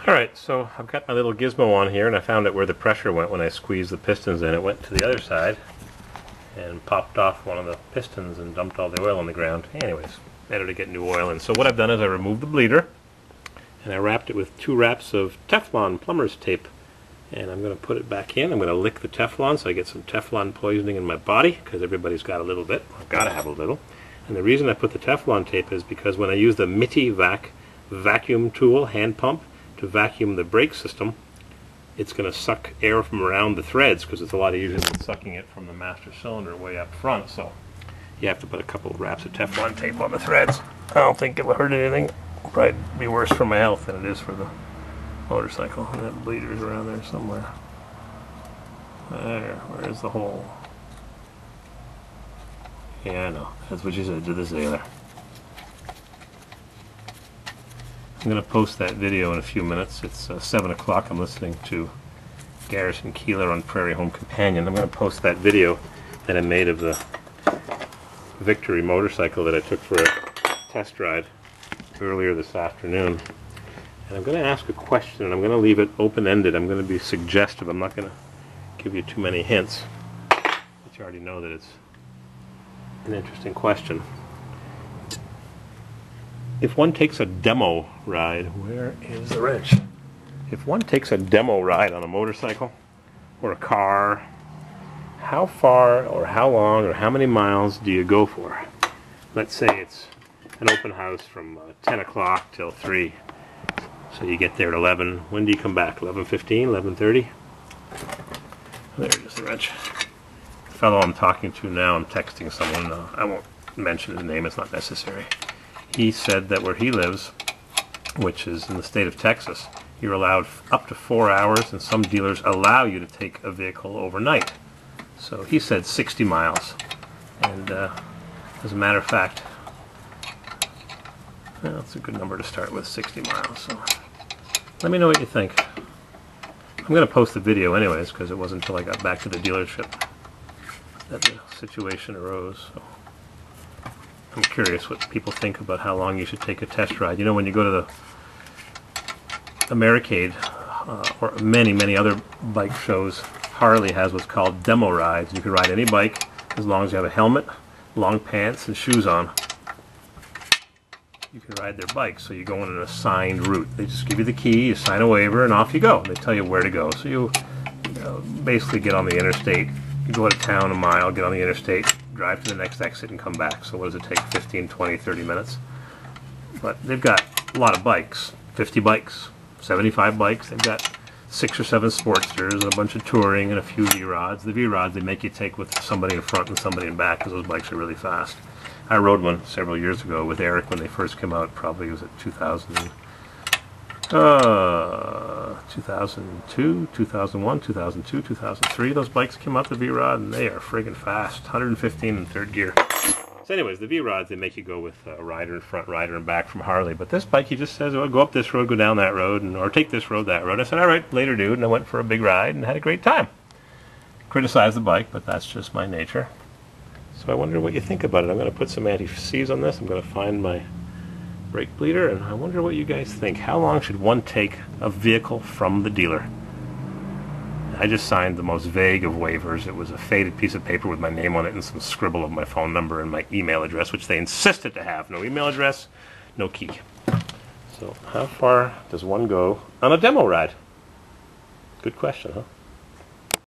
Alright, so I've got my little gizmo on here, and I found out where the pressure went when I squeezed the pistons in. It went to the other side and popped off one of the pistons and dumped all the oil on the ground. Anyways, better to get new oil in. So what I've done is I removed the bleeder, and I wrapped it with 2 wraps of Teflon plumber's tape. And I'm going to put it back in. I'm going to lick the Teflon so I get some Teflon poisoning in my body, because everybody's got a little bit. I've got to have a little. And the reason I put the Teflon tape is because when I use the Mitty vacuum tool, hand pump, to vacuum the brake system, it's going to suck air from around the threads, because it's a lot easier than sucking it from the master cylinder way up front. So you have to put a couple of wraps of Teflon tape on the threads. I don't think it'll hurt anything. It'll probably be worse for my health than it is for the motorcycle. And that bleeder's around there somewhere. There, where's the hole? Yeah, I know. That's what you said to the sailor. I'm going to post that video in a few minutes. It's 7 o'clock. I'm listening to Garrison Keillor on Prairie Home Companion. I'm going to post that video that I made of the Victory motorcycle that I took for a test ride earlier this afternoon. And I'm going to ask a question, and I'm going to leave it open-ended. I'm going to be suggestive. I'm not going to give you too many hints, but you already know that it's an interesting question. If one takes a demo ride, where is the wrench? If one takes a demo ride on a motorcycle or a car, how far or how long or how many miles do you go for? Let's say it's an open house from 10 o'clock till 3. So you get there at 11. When do you come back? 11:15, 11:30? There it is, the wrench. The fellow I'm talking to now, I'm texting someone. I won't mention his name, it's not necessary. He said that where he lives, which is in the state of Texas, you're allowed up to 4 hours, and some dealers allow you to take a vehicle overnight. So he said 60 miles. And as a matter of fact, well, that's a good number to start with, 60 miles. So let me know what you think. I'm going to post the video anyways, because it wasn't until I got back to the dealership that the situation arose. So I'm curious what people think about how long you should take a test ride. You know, when you go to the Americade or many other bike shows, Harley has what's called demo rides. You can ride any bike as long as you have a helmet, long pants, and shoes on. You can ride their bike, so you go on an assigned route. They just give you the key, you sign a waiver, and off you go. They tell you where to go. So you basically get on the interstate. You go out of town a mile, get on the interstate, drive to the next exit, and come back. So what does it take? 15, 20, 30 minutes? But they've got a lot of bikes. 50 bikes, 75 bikes. They've got 6 or 7 Sportsters and a bunch of touring and a few V-Rods. The V-Rods they make you take with somebody in front and somebody in back, because those bikes are really fast. I rode one several years ago with Eric when they first came out. Probably was it 2002, 2001, 2002, 2003. Those bikes came out, the V-Rod, and they are friggin' fast. 115 in 3rd gear. So anyways, the V-Rods, they make you go with a rider in front, rider in back from Harley. But this bike, he just says, well, go up this road, go down that road, or take this road, that road. I said, all right, later, dude. And I went for a big ride and had a great time. Criticized the bike, but that's just my nature. So I wonder what you think about it. I'm going to put some anti-seize on this. I'm going to find my brake bleeder, and I wonder what you guys think. How long should one take a vehicle from the dealer? I just signed the most vague of waivers. It was a faded piece of paper with my name on it and some scribble of my phone number and my email address, which they insisted to have. No email address, no key. So how far does one go on a demo ride? Good question, huh?